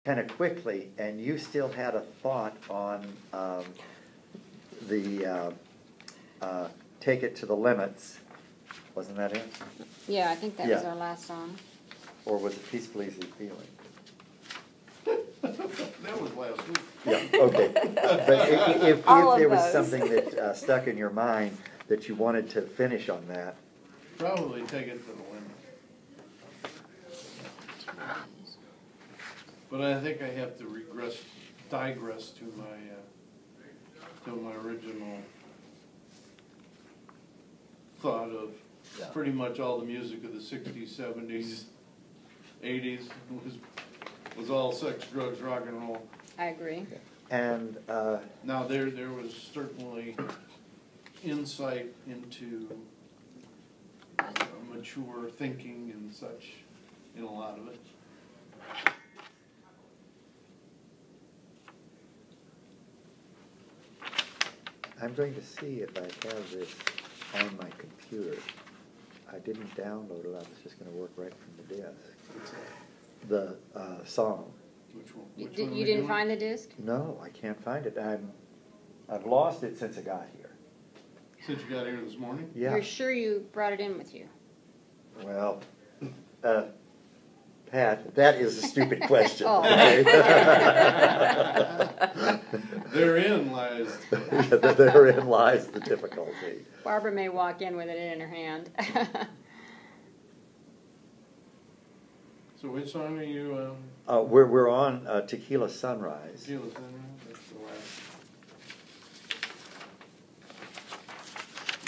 kind of quickly, and you still had a thought on the Take It to the Limits. Wasn't that it? Yeah, I think that was our last song. Or was it Peaceful Easy Feeling? That was last week. Yeah, okay. But if there was something that stuck in your mind that you wanted to finish on that. Probably Take It to the Limit. But I think I have to digress to my original thought of pretty much all the music of the 60s, 70s, 80s was all sex, drugs, rock and roll. I agree. And now there was certainly insight into mature thinking and such in a lot of it. I'm going to see if I have this on my computer. I didn't download it. I was just going to work right from the disk. The song. Which one? You didn't find the disc? No, I can't find it. I've lost it since I got here. Since you got here this morning? Yeah. You're sure you brought it in with you? Well, Pat, that is a stupid question. Oh. Okay? Therein lies. Therein lies the difficulty. Barbara may walk in with it in her hand. So which song are you? We're on Tequila Sunrise. Tequila Sunrise. That's the last.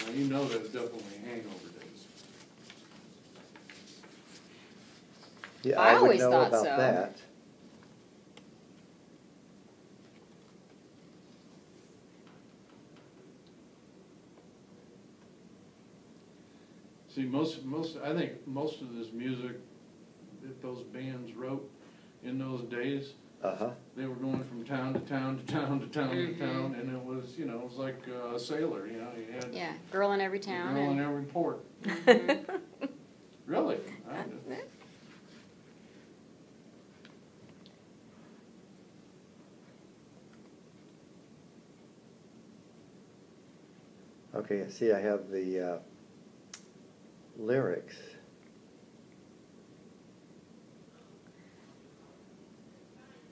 Now you know that's definitely Hangover Days. Yeah, I would always know thought about so. that. See, I think most of this music that those bands wrote in those days, they were going from town to town to town to town to town, and it was, it was like a sailor, you had girl in every town. Girl in every port. Really? Okay, see, I have the lyrics.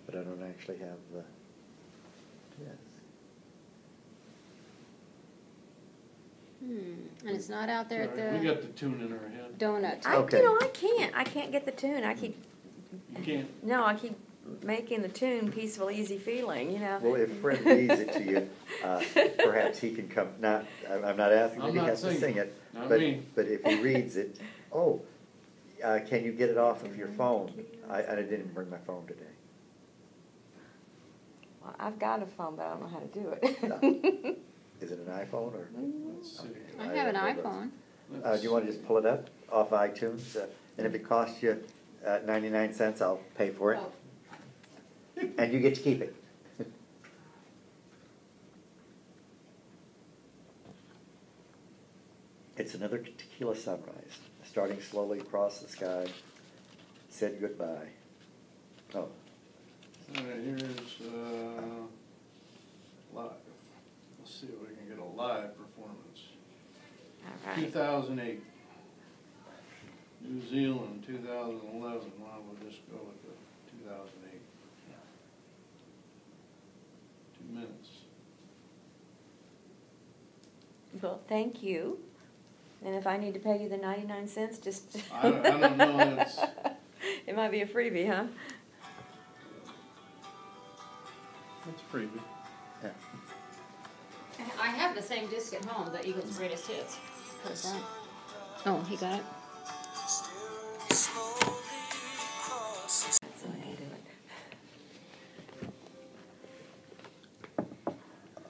But I don't actually have the And it's not out there at the... We got the tune in our head. Donut. I can't get the tune. You can't? No, I keep making the tune Peaceful Easy Feeling, Well, if Fred reads it to you, perhaps he can come. I'm not asking that he has to sing it, but if he reads it, can you get it off of your phone? I didn't bring my phone today. Well, I've got a phone, but I don't know how to do it. Is it an iPhone or? I have an iPhone. Do you want to just pull it up off iTunes? And if it costs you 99 cents, I'll pay for it. And you get to keep it. It's another tequila sunrise, starting slowly across the sky, said goodbye. Oh. All right, here's live. Let's see if we can get a live performance. All right. 2008. New Zealand, 2011. Well, we'll just go with the 2008. 2 minutes. Well, thank you. And if I need to pay you the 99 cents, just... I don't know. It's... It might be a freebie, huh? That's a freebie. Yeah. I have the same disc at home, the Eagles' Greatest Hits. Oh, he got it? That's the way I do it.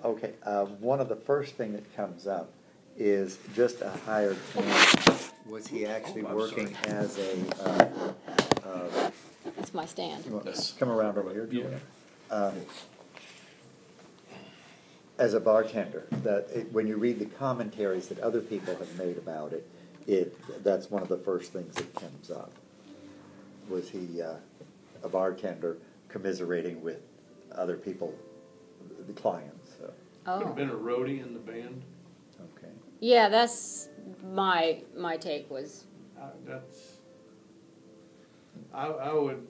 Okay, one of the first thing that comes up is just a hired hand. Was he actually working as a... That's my stand. Come around over here, Julia. As a bartender, when you read the commentaries that other people have made about it, that's one of the first things that comes up. Was he a bartender commiserating with other people, the clients. So. Could have been a roadie in the band. Okay. Yeah, that's my take was. I would.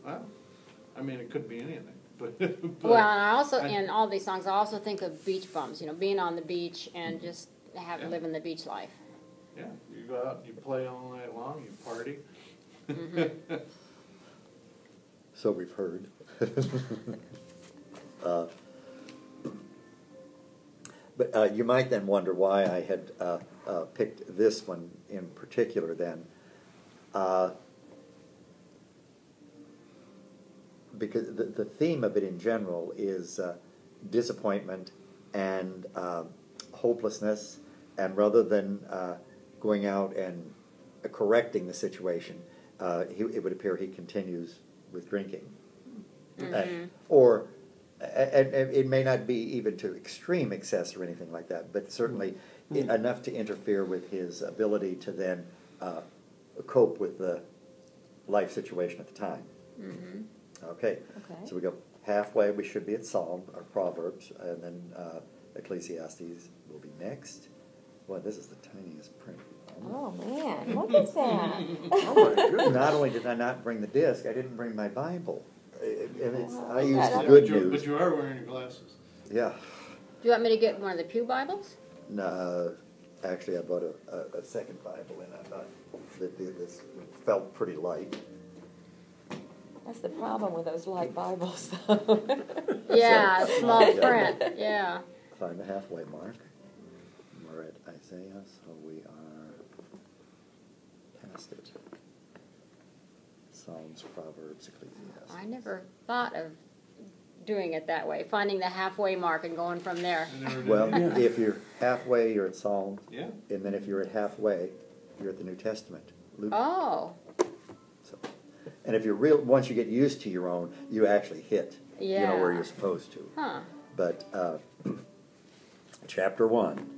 Well, I mean, it could be anything. But Well, and I also in all these songs, I also think of beach bums. You know, being on the beach and just living the beach life. Yeah, you go out and you play all night long, you party. Mm-hmm. So we've heard. But you might then wonder why I had picked this one in particular then. Because the theme of it in general is disappointment and hopelessness, and rather than going out and correcting the situation, it would appear he continues with drinking. Mm-hmm. And it may not be even to extreme excess or anything like that, but certainly enough to interfere with his ability to then cope with the life situation at the time. Mm-hmm. Okay, so we go halfway. We should be at Psalm or Proverbs, and then Ecclesiastes will be next. Boy, this is the tiniest print. Oh man, look at that! Oh my goodness! Not only did I not bring the disc, I didn't bring my Bible. I used the good news. But you are wearing your glasses. Yeah. Do you want me to get one of the Pew Bibles? No, actually, I bought a second Bible, and I thought that this felt pretty light. That's the problem with those light Bibles, though. Yeah, small print. Yeah. Find the halfway mark. We're at Isaiah, so we are past it. Psalms, Proverbs, Ecclesiastes. I never thought of doing it that way, finding the halfway mark and going from there. Well, if you're halfway, you're at Psalms. Yeah. And then if you're at halfway, you're at the New Testament. Luke. Oh. So, and if you're once you get used to your own, you actually hit, where you're supposed to. Huh. But chapter 1,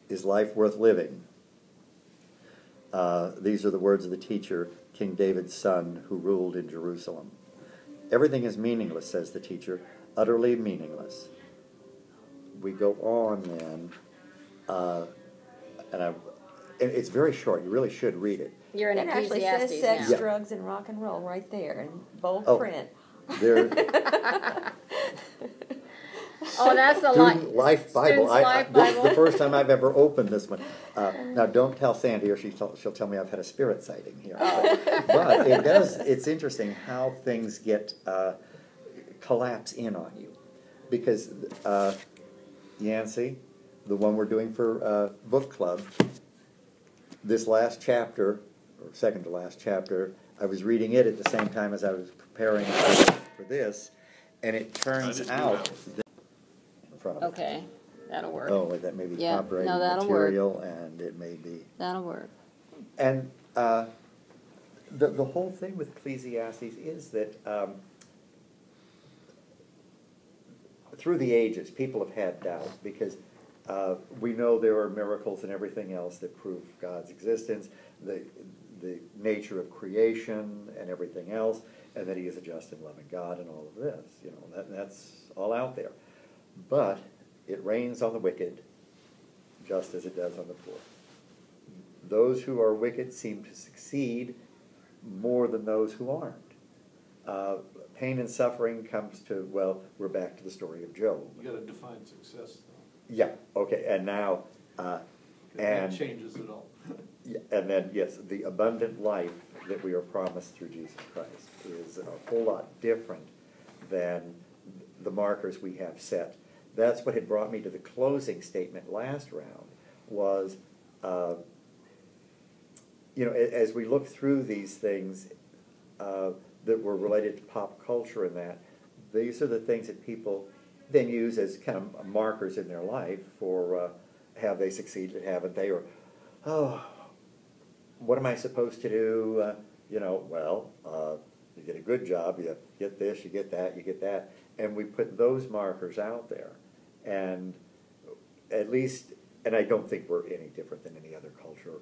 is life worth living? These are the words of the teacher, King David's son, who ruled in Jerusalem. Everything is meaningless, says the teacher, utterly meaningless. We go on then, and it's very short. You really should read it. You're in It actually Ecclesiastes says sex, now. drugs, and rock and roll right there in bold print. There. Oh, that's the Student Life Bible. Life This is Bible. the first time I've ever opened this one. Now, don't tell Sandy, or she'll tell me I've had a spirit sighting here. But it does. It's interesting how things get collapse in on you, because Yancey, the one we're doing for book club, this last chapter, or second to last chapter, I was reading it at the same time as I was preparing for this, and it turns out. Okay, that'll work. Oh, that may be copyrighted material, and it may be. That'll work. And the whole thing with Ecclesiastes is that through the ages, people have had doubt, because we know there are miracles and everything else that prove God's existence, the nature of creation and everything else, and that He is a just and loving God, and all of this. That's all out there. But it rains on the wicked, just as it does on the poor. Those who are wicked seem to succeed more than those who aren't. Pain and suffering comes to, we're back to the story of Job. You got to define success, though. Yeah, okay, and now... that changes it all. And then, yes, the abundant life that we are promised through Jesus Christ is a whole lot different than the markers we have set. That's what had brought me to the closing statement last round, was, as we look through these things that were related to pop culture and that, these are the things that people then use as kind of markers in their life for have they succeeded, haven't they, or, what am I supposed to do? You get a good job, you get this, you get that, and we put those markers out there. And at least, and I don't think we're any different than any other culture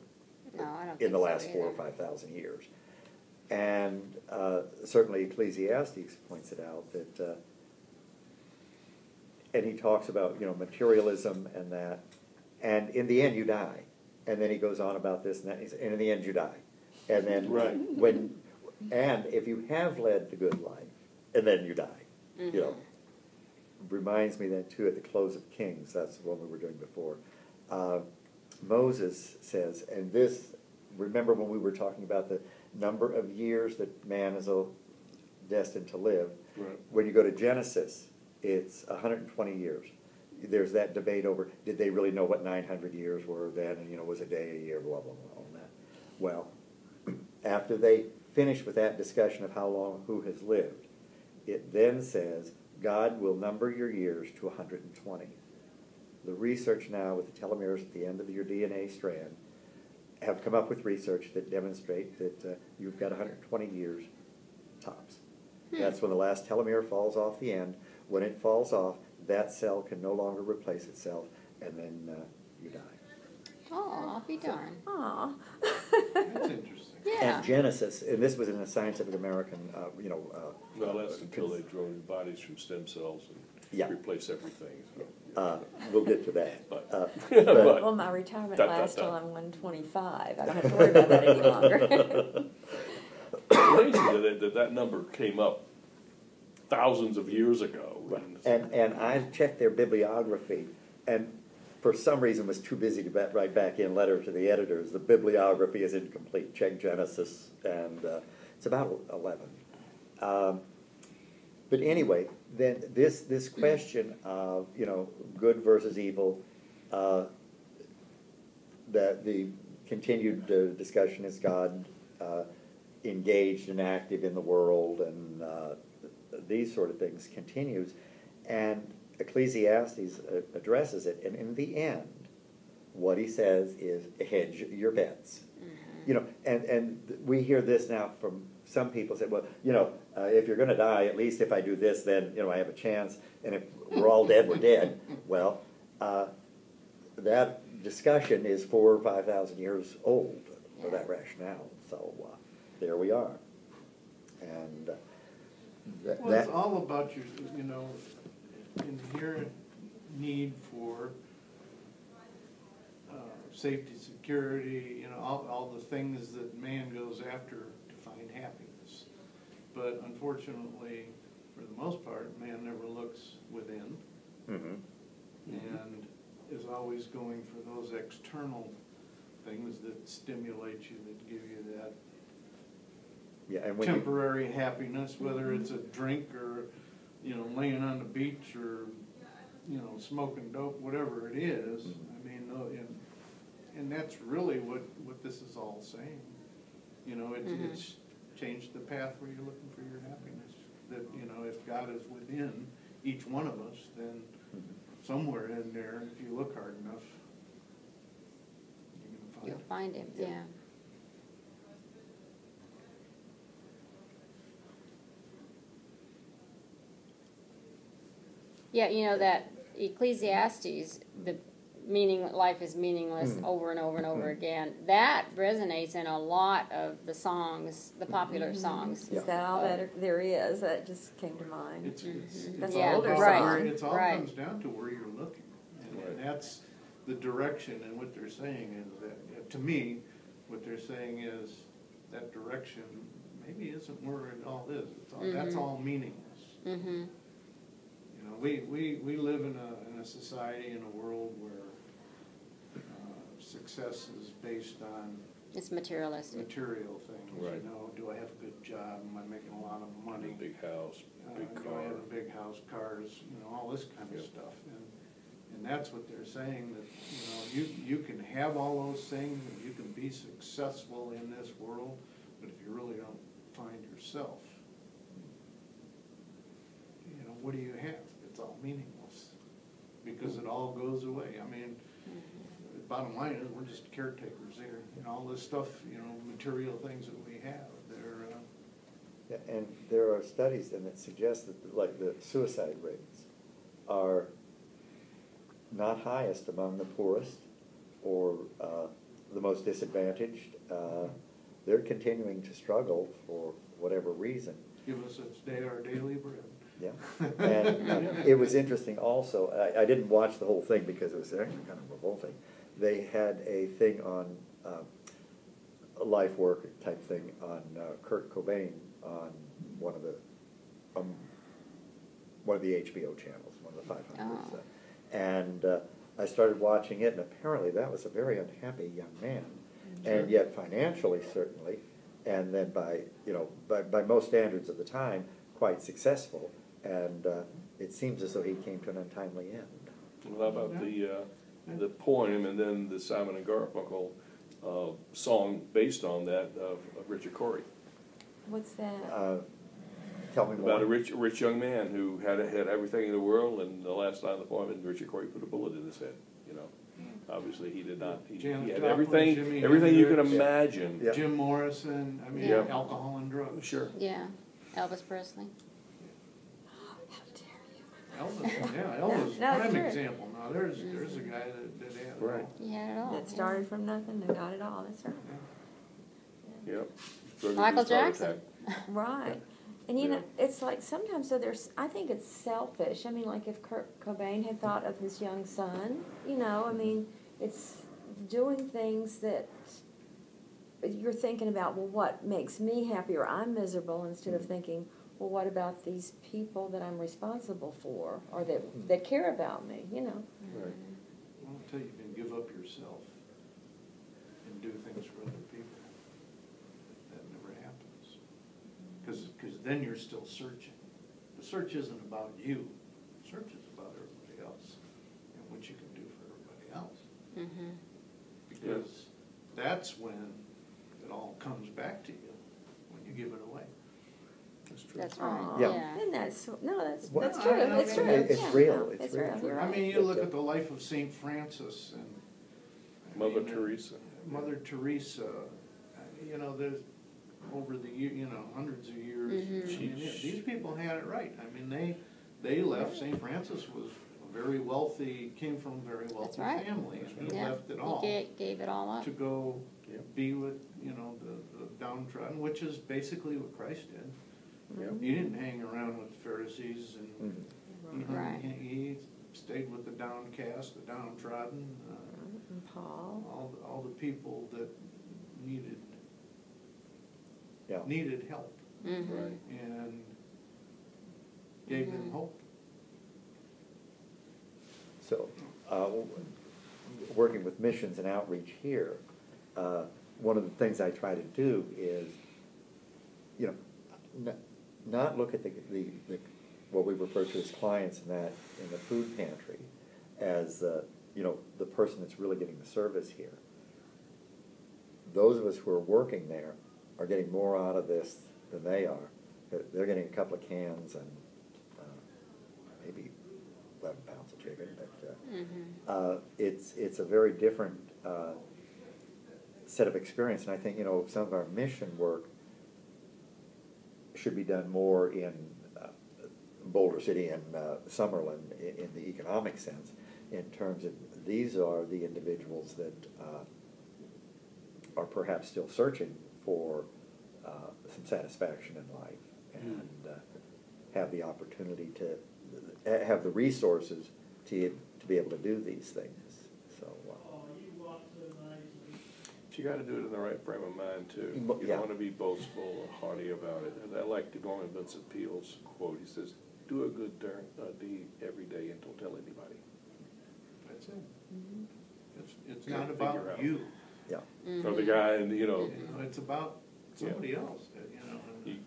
No, I don't in the think so last 4,000 either. or 5,000 years. And certainly Ecclesiastes points it out that, and he talks about, you know, materialism and that, and in the end you die. And then he goes on about this and that, and in the end you die. And then and if you have led the good life, and then you die, you know. Reminds me then too at the close of Kings, that's the one we were doing before. Moses says, and this, remember when we were talking about the number of years that man is destined to live? Right. When you go to Genesis, it's 120 years. There's that debate over, did they really know what 900 years were then, and, you know, was a day a year, blah, blah, blah, all that. Well, after they finish with that discussion of how long, who has lived, it then says, God will number your years to 120. The research now with the telomeres at the end of your DNA strand have come up with research that demonstrate that you've got 120 years tops. That's when the last telomere falls off the end. When it falls off, that cell can no longer replace itself, and then you die. Oh, I'll be darned. Aw. That's interesting. Yeah. And Genesis, and this was in a Scientific American, No, that's until they grow new bodies from stem cells and replace everything. So, we'll get to that. But, Well, my retirement lasts till I'm 125. I don't have to worry about that any longer. Amazing that number came up thousands of years ago. And I checked their bibliography, and for some reason was too busy to write back in letter to the editors. The bibliography is incomplete. Check Genesis, and it's about 11. But anyway, then this question of, you know, good versus evil, that the continued discussion is God engaged and active in the world, and these sort of things continues, and Ecclesiastes addresses it, and in the end, what he says is hedge your bets. You know, and we hear this now from some people say, well, you know, if you're going to die, at least if I do this, then, you know, I have a chance, and if we're all dead, we're dead. Well, that discussion is 4,000 or 5,000 years old for that rationale. So there we are, and well, it's all about your, you know, inherent need for safety, security, you know, all the things that man goes after to find happiness. But unfortunately, for the most part, man never looks within, and is always going for those external things that stimulate you, that give you that and temporary happiness, whether it's a drink or, you know, laying on the beach or, you know, smoking dope, whatever it is. I mean, and that's really what this is all saying. You know, it's changed the path where you're looking for your happiness. That, you know, if God is within each one of us, then somewhere in there, if you look hard enough, You'll find him, yeah. Yeah, you know, that Ecclesiastes, the meaning life is meaningless over and over and over again, that resonates in a lot of the songs, the popular songs. Is that all that there is? That just came to mind. It's all older right. It all comes down to where you're looking. And that's the direction, and what they're saying is that, to me, what they're saying is that direction maybe isn't where it all is. It's all, that's all meaningless. You know, we live in a society, in a world where success is based on it's materialistic. Material things. Right. You know, do I have a good job? Am I making a lot of money? Big house, big car. Do I have a big house, cars? You know, all this kind of stuff. And that's what they're saying, that, you know, you can have all those things, and you can be successful in this world, but if you really don't find yourself, you know, what do you have? It's all meaningless, because it all goes away. I mean, the bottom line is we're just caretakers here. You know, all this stuff, you know, material things that we have, they're and there are studies then that suggest that, like, the suicide rates are not highest among the poorest or the most disadvantaged, they're continuing to struggle for whatever reason. Give us our daily bread. Yeah, and it was interesting also, I didn't watch the whole thing because it was actually kind of revolting. They had a thing on, a life work type thing on Kurt Cobain on one of the HBO channels, one of the 500s. Oh. And I started watching it, and apparently that was a very unhappy young man, and yet financially certainly, and then by most standards of the time, quite successful. And it seems as though he came to an untimely end. Well, how about the poem and then the Simon and Garfunkel song based on that of Richard Cory? What's that? Tell me more. About a rich young man who had everything in the world, and the last line of the poem, and Richard Cory put a bullet in his head. You know, obviously he did not. He had everything you can imagine. Yeah. Jim Morrison. I mean, alcohol and drugs. Sure. Yeah, Elvis Presley. Elvis, prime example. Now there's a guy that had it right. He had it all. That started from nothing and got it all. That's right. Yep. Michael Jackson. Right. And you know, it's like sometimes, I think it's selfish. I mean, like if Kurt Cobain had thought of his young son, you know, I mean, it's doing things that you're thinking about, well, what makes me happy or I'm miserable, instead of thinking, well, what about these people that I'm responsible for or that care about me, you know? Right. Well, until you can give up yourself and do things for other people, that never happens. Because then you're still searching. The search isn't about you. The search is about everybody else and what you can do for everybody else. Mm-hmm. Because that's when it all comes back to you, when you give it away. That's true. That's right. Yeah. And that's true. It's true. It's real. It's real. You're right. I mean, you look at the life of St. Francis and Mother Teresa. Mother Teresa, you know, there's over the hundreds of years. Mm-hmm. I mean, these people had it right. I mean, they left. St. Francis was came from a very wealthy family, and he left it all. He gave it all up to go be with the downtrodden, which is basically what Christ did. Yep. He didn't hang around with the Pharisees, and he stayed with the downcast, the downtrodden, and Paul, all the people that needed help, Right. and gave them hope. So, working with missions and outreach here, one of the things I try to do is, not look at the what we refer to as clients in the food pantry as the person that's really getting the service here. Those of us who are working there are getting more out of this than they are. They're getting a couple of cans and maybe 11 pounds of chicken, but it's a very different set of experience, and I think some of our mission work should be done more in Boulder City and Summerlin in the economic sense, in terms of these are the individuals that are perhaps still searching for some satisfaction in life and have the opportunity to have the resources to be able to do these things. So. But you got to do it in the right frame of mind too. You don't want to be boastful or haughty about it. And I like the Norman Vincent Peale's quote. He says, "Do a good deed every day and don't tell anybody." That's it. Mm-hmm. It's not about you. Yeah. Mm-hmm. Or the guy, and it's about somebody else. You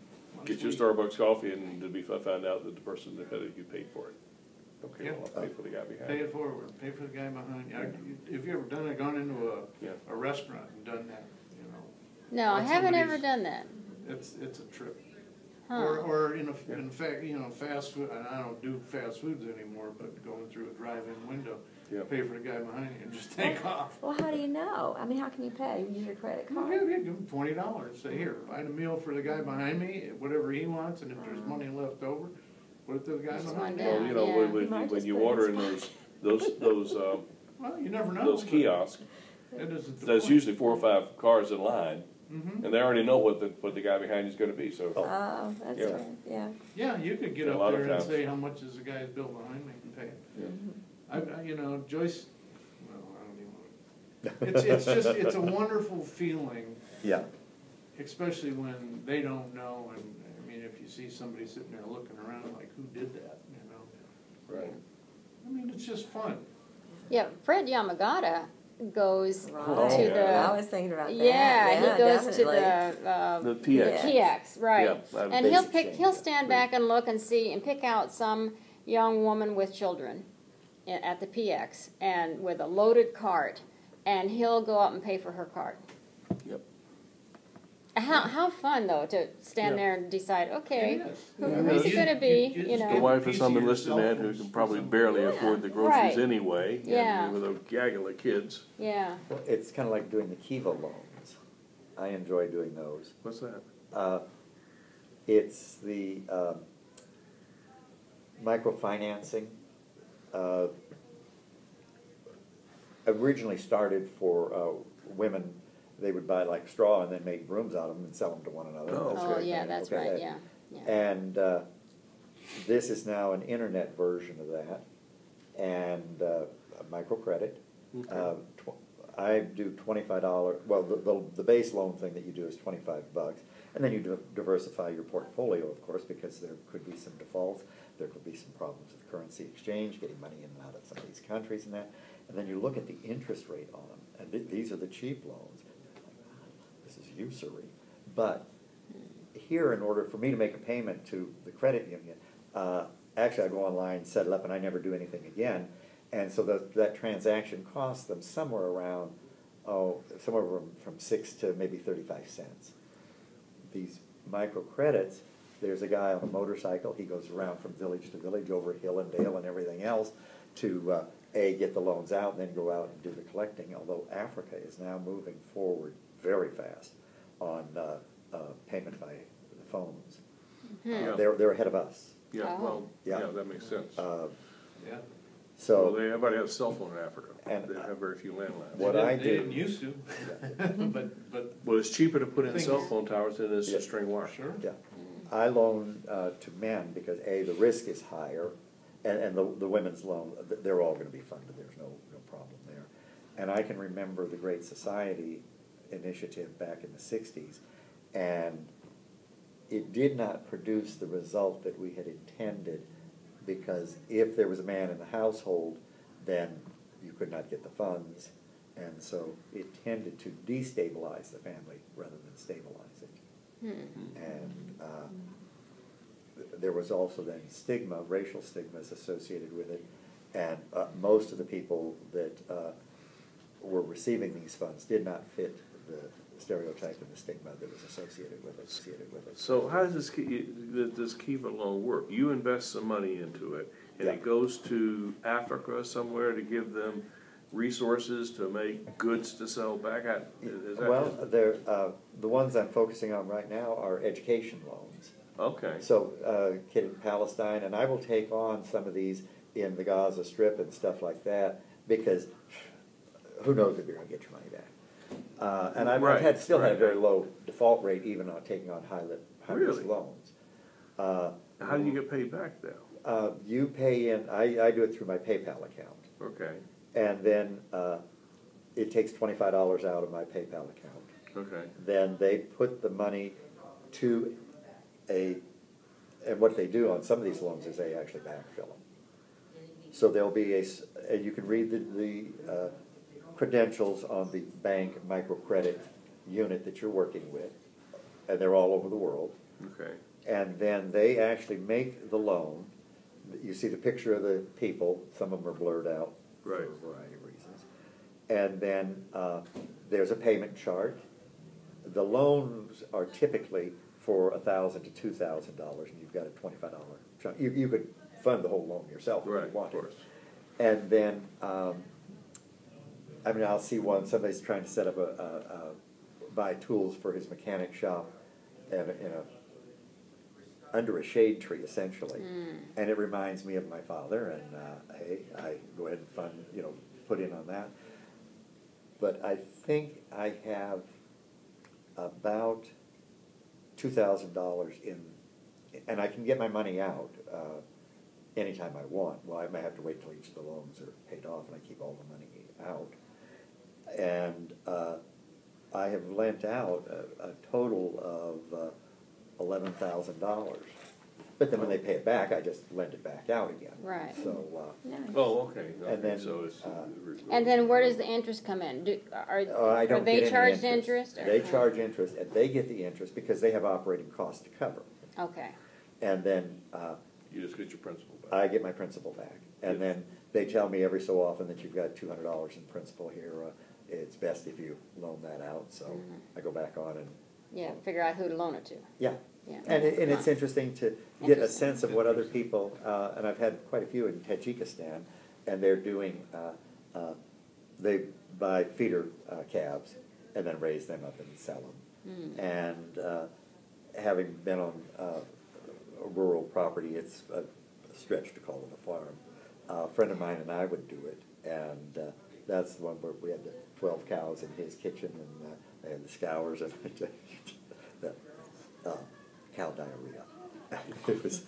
get your Starbucks coffee, and to be found out that the person that you paid for it. Okay, well, I'll pay for the guy behind. Pay it forward. Pay for the guy behind you. Have you ever gone into a restaurant and done that? No, I haven't ever done that. It's a trip. Huh. Or in fact, fast food. And I don't do fast foods anymore, but going through a drive-in window, pay for the guy behind you and just take off. Well, how do you know? I mean, how can you pay? You use your credit card? Give him $20. Say, here, buy the meal for the guy behind me, whatever he wants, and if there's money left over, put it to the guy behind me. Well, when you order in those well, you never know. Those kiosks, there's usually 4 or 5 cars in line. And they already know what the guy behind you is going to be. So that's Yeah. right. Yeah. Yeah, you could get A up lot of there and times. say how much is the guy's bill behind me and pay it. You know, Joyce, well, I don't even want it's a wonderful feeling, Yeah. especially when they don't know, and I mean, if you see somebody sitting there looking around like, who did that, you know? Right. I mean, it's just fun. Yeah, Fred Yamagata goes Right. to the. I was thinking about that. Yeah, he goes definitely. to The PX. the PX, right? Yeah, And he'll change, stand back and look and see and pick out some young woman with children at the PX and with a loaded cart, and he'll go up and pay for her cart. Yep. How fun though to stand there and decide, okay, It is. who's it going to be? You The know, wife of some enlisted man who can probably barely afford the groceries Right. anyway, Yeah. and with a gaggle of kids. yeah. Well, it's kind of like doing the Kiva loans. I enjoy doing those. What's that? It's the microfinancing. Originally started for women. They would buy like straw and then make brooms out of them and sell them to one another. Oh, That's Oh very yeah, common. that's Okay, right. that- Yeah. And this is now an internet version of that, and microcredit. Okay. I do $25. Well, the base loan thing that you do is $25, and then you diversify your portfolio, of course, because there could be some defaults. There could be some problems with currency exchange, getting money in and out of some of these countries and that. And then you look at the interest rate on them, and these are the cheap loans. This is usury, but here, in order for me to make a payment to the credit union, actually I go online, set it up, and I never do anything again. And so that transaction costs them somewhere around, somewhere from 6 to maybe 35 cents. These microcredits, there's a guy on a motorcycle, he goes around from village to village, over hill and dale and everything else, to get the loans out and then go out and do the collecting, although Africa is now moving forward very fast on payment by the phones. Yeah. They're ahead of us. Yeah, Oh. well, Yeah. yeah, that makes sense. Yeah. So Well, everybody has a cell phone in Africa. And, They have very few landlines. what They I didn't do- used to, but Well, it's cheaper to put in Thing cell is- phone towers than it is Yeah. to string wire. sure. Yeah, I loan to men because the risk is higher, and the women's loan, they're all going to be funded. There's no problem there. And I can remember the Great Society initiative back in the '60s, and it did not produce the result that we had intended, because if there was a man in the household, then you could not get the funds, and so it tended to destabilize the family rather than stabilize it. And there was also then stigma, racial stigmas associated with it, and most of the people that were receiving these funds did not fit the stereotype and the stigma that was associated with it. So how does this Kiva loan work? You invest some money into it, and Yeah. it goes to Africa somewhere to give them resources to make goods to sell back at? Is that Well, the ones I'm focusing on right now are education loans. okay. So, kid in Palestine, and I will take on some of these in the Gaza Strip and stuff like that, because who knows if you're going to get your money back. And I've still had a very low default rate, even on taking on high risk Really? loans. How do you get paid back now? You pay in, I do it through my PayPal account. Okay. And then it takes $25 out of my PayPal account. Okay. Then they put the money to and what they do on some of these loans is they actually backfill them. So there'll be and you can read the credentials on the bank microcredit unit that you're working with, and they're all over the world. Okay. And then they actually make the loan. You see the picture of the people. Some of them are blurred out Right. for a variety of reasons. And then there's a payment chart. The loans are typically for $1,000 to $2,000, and you've got a $25 chunk. You could fund the whole loan yourself if Right, you of wanted. course. And then, I'll see somebody's trying to set up buy tools for his mechanic shop under a shade tree, essentially. And it reminds me of my father, and hey, I go ahead and fund, put in on that. But I think I have about $2,000 in, and I can get my money out anytime I want. Well, I may have to wait till each of the loans are paid off, and I keep all the money out. And I have lent out a total of $11,000. But then when they pay it back, I just lend it back out again. Right. So. Nice. Oh, okay. And then, so it's, And then where does the interest come in? I Are don't they get any charged interest? Or? They charge interest, and they get the interest because they have operating costs to cover. Okay. And then you just get your principal back. I get my principal back, and then they tell me every so often that you've got $200 in principal here. It's best if you loan that out. So I go back on and figure out who to loan it to. Yeah. Yeah. And it's interesting to get a sense of what other people, and I've had quite a few in Tajikistan, and they're doing, they buy feeder calves and then raise them up and sell them. And having been on a rural property, it's a stretch to call it a farm. A friend of mine and I would do it, and that's the one where we had the 12 cows in his kitchen, and they had the scours and the cow diarrhea. It was,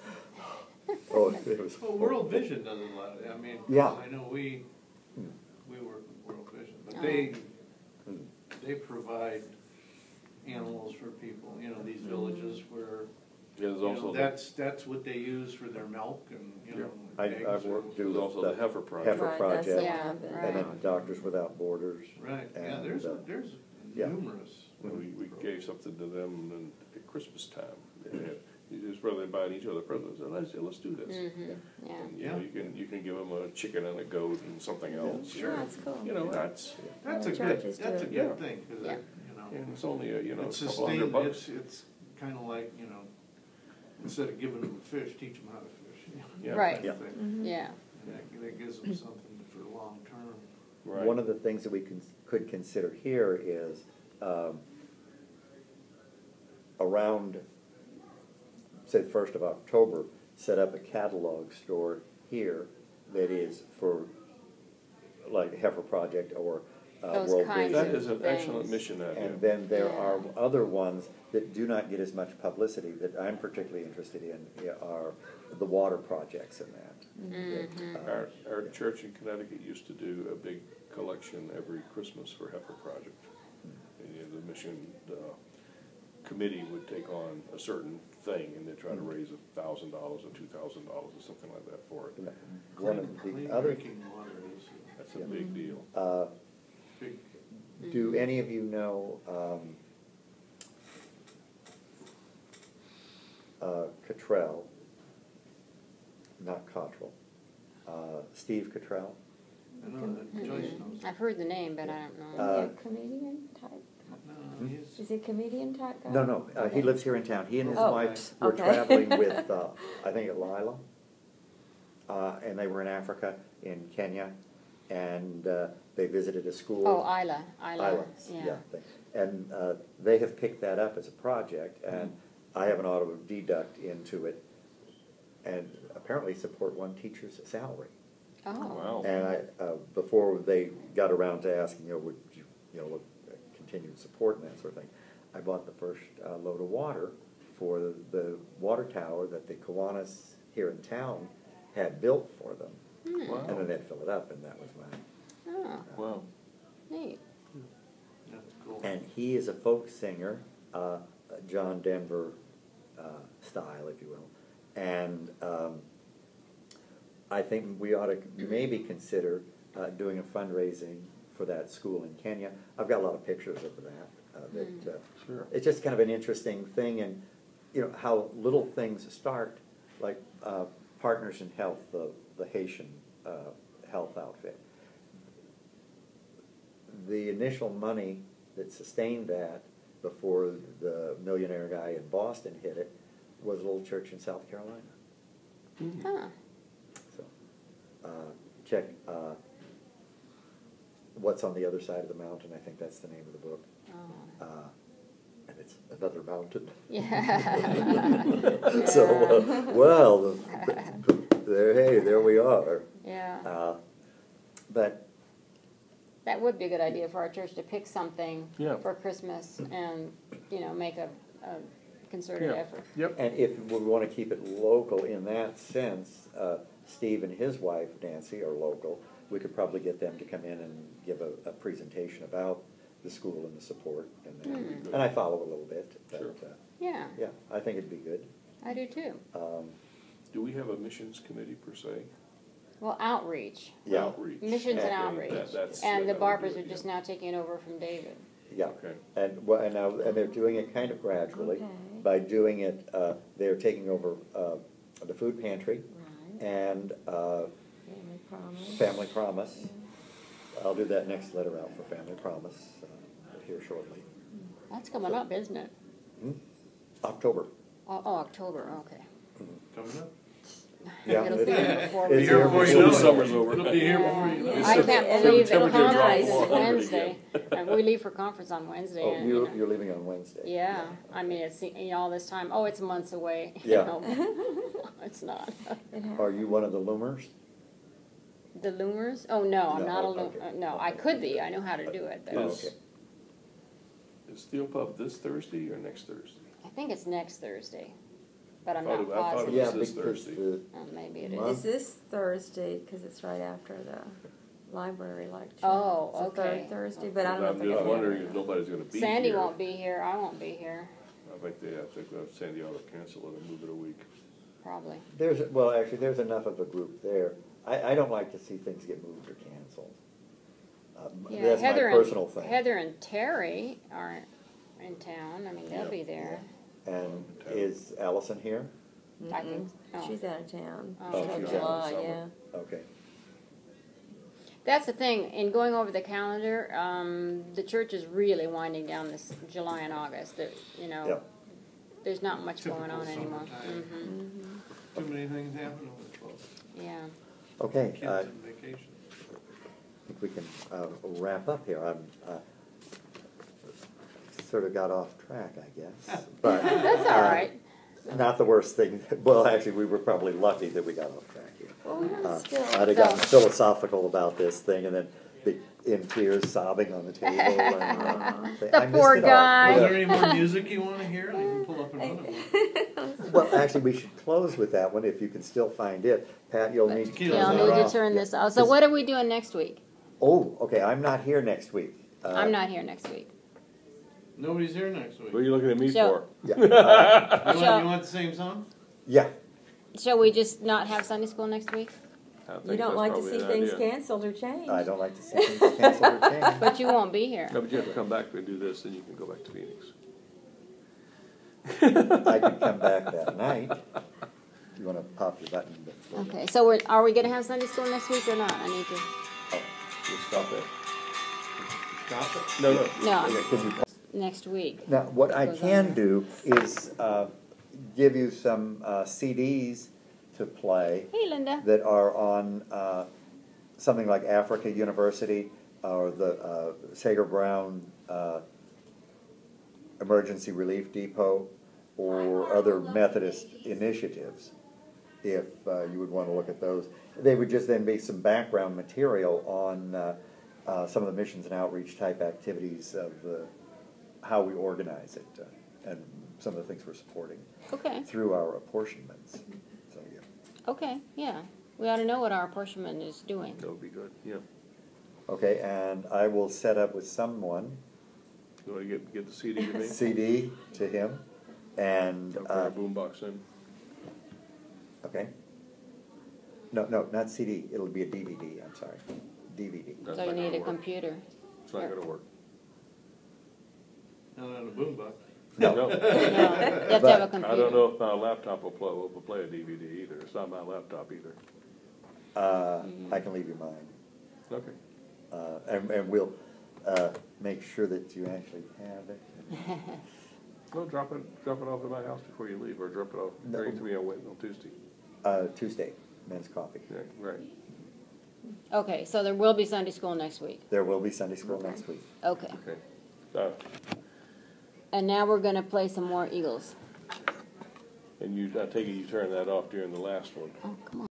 it was. Well, World Vision does a lot. I mean, I know we work with World Vision, but they provide animals for people. You know, these villages where there's also that's what they use for their milk and I've worked there's also the heifer project. Heifer project, right. and then Doctors Without Borders. Right. And, yeah. There's numerous. We gave something to them at Christmas time. It's whether they buying each other presents, and I said, let's do this. Yeah. And, you know, you can give them a chicken and a goat and something else. Sure, that's cool. You know, that's a good thing because you know, and it's only a it's a couple $100. It's kind of like, you know, instead of giving them a fish, teach them how to fish. You know, Yeah. Right. Yeah. Yeah. That gives them something for the long term. Right. One of the things that we could consider here is around, say, the 1st of October, set up a catalog store here that is for like Heifer Project or Those World kinds Vision. That is an things. excellent mission idea. And then there are other ones that do not get as much publicity that I'm particularly interested in are the water projects in that. Our church in Connecticut used to do a big collection every Christmas for Heifer Project. And the mission committee would take on a certain thing and they try to raise $1,000 or $2,000 or something like that for it. One of the other drinking water is That's a big deal. big. Do any of you know Cottrell? Not Cottrell. Steve Cottrell. I know that Joyce knows. I've heard the name, but I don't know. Is he a comedian type? No, he's Is he a comedian type guy? No, he lives here in town. He and his Oh, wife were okay. traveling with, I think, Lila. And they were in Africa, in Kenya, and they visited a school. Oh, Isla. Yeah. And they have picked that up as a project, and I have an auto deduct into it, and apparently support one teacher's salary. Oh. Wow. And I, before they got around to asking, would you, look, continued support and that sort of thing, I bought the first load of water for the water tower that the Kiwanis here in town had built for them. Wow. And then they'd fill it up, and that was mine. Oh, Wow. neat. that's cool. And he is a folk singer, John Denver style, if you will. And I think we ought to maybe consider doing a fundraising for that school in Kenya. I've got a lot of pictures of that. Sure. It's just kind of an interesting thing, and how little things start, like Partners in Health, the Haitian health outfit. The initial money that sustained that before the millionaire guy in Boston hit it was a little church in South Carolina. Huh. So check What's on the Other Side of the Mountain. I think that's the name of the book. Oh. And it's another mountain. Yeah. So, well, there we are. Yeah. But That that would be a good idea for our church to pick something Yeah. for Christmas and, make a concerted effort. Yep. And if we want to keep it local in that sense, Steve and his wife, Nancy, are local. We could probably get them to come in and give a presentation about the school and the support. And I follow a little bit. But, Sure. Yeah, yeah, I think it'd be good. I do too. Do we have a missions committee per se? Well, outreach, Yeah. Outreach. missions and Okay, outreach. that's- And the that would Barbers do are it, just yeah. now taking over from David. Yeah. Okay. And they're doing it kind of gradually. Okay. By doing it, they're taking over the food pantry Right. and Family Promise. Family Promise. I'll do that next letter out for Family Promise here shortly. That's coming up, isn't it? October. Oh, October, okay. Coming up. Yeah, It'll be here before it's we here before you before know the it. summer's over. It'll be here before you know it. I can't believe that Temperature drop conference is below 100 Wednesday. And we leave for conference on Wednesday. Oh, and, you're leaving on Wednesday. Yeah, I mean, it's, all this time, it's months away. Yeah. It's not. It happens. Are you one of the loomers? The loomers? Oh, no, I'm No, not a okay. loomer. No, I could be. I know how to do it, Oh, though. okay. Is Steel Pub this Thursday or next Thursday? I think it's next Thursday, but I'm I not thought it positive. was Yeah, this because Thursday. Maybe it Month. is. Is this Thursday, because it's right after the library lecture? Oh, It's the okay. third Thursday, but I don't know if I'm they're just gonna wondering have if it. nobody's gonna be here. Sandy won't be here. I won't be here, I think Sandy ought to cancel it and move it a week. probably. Actually, there's enough of a group there. I don't like to see things get moved or canceled. Yeah, That's my personal thing. Heather and Terry are in town. I mean, they'll Yeah. be there. And is Allison here? I think. Oh. She's out of town. Oh, Till she's out in July, summer. yeah. Okay. That's the thing. In going over the calendar, the church is really winding down this July and August. Yeah. There's not much Typical going on anymore. summertime. Hmm Too many things happening with folks. Yeah. Okay, Kids I on vacation. think we can wrap up here. I'm sort of got off track, I guess. But That's all right. not the worst thing. Well, actually, we were probably lucky that we got off track here. Well, we're still. I'd have gotten philosophical about this thing and then be in tears, sobbing on the table. And, I missed poor it all. guy. Is Yeah. there any more music you wanna hear? I can pull up another one. Well, actually, we should close with that one if you can still find it. Pat, you'll need Tequila. Yeah, I'll Tequila's need not to off. turn this off. So what are we doing next week? Oh, okay, I'm not here next week. I'm not here next week. Nobody's here next week. What are you looking at me So- for? Yeah, You want the same song? yeah. Shall we just not have Sunday school next week? I think You don't that's like to probably see an things idea. canceled or changed. I don't like to see things canceled or changed. But you won't be here. No, but you have to come back and do this, and you can go back to Phoenix. I could come back that night. You want to pop your button? But, Okay, so are we going to have Sunday school next week or not? I need to. oh, You stop it. Stop it. No, no. No, okay, could you- next week. Now, what I Goes on can there. do is give you some CDs to play Hey, Linda. that are on something like Africa University or the Sager Brown Emergency Relief Depot or other Methodist initiatives, if you would want to look at those. They would just then be some background material on some of the missions and outreach type activities of how we organize it and some of the things we're supporting Okay. through our apportionments. So, yeah. Okay, yeah. We ought to know what our apportionment is doing. That would be good, yeah. Okay, and I will set up with someone You want to get the CD to me? CD to him, and I'll put a boombox in. okay. No, not CD. It'll be a DVD. I'm sorry, DVD. That's So you not need gonna a work. computer. It's not gonna work. Not on a boombox. No, No, you have to have a But computer. I don't know if my laptop will play a DVD either. It's not my laptop either. I can leave you mine, Okay. and we'll make sure that you actually have it. Well, drop it off at my house before you leave, or drop it off, bring it to me on Tuesday. Tuesday, men's coffee. Yeah, right. Okay, so there will be Sunday school next week. There will be Sunday school next week. Okay. Okay. And now we're going to play some more Eagles. And I take it you turned that off during the last one. Oh, come on.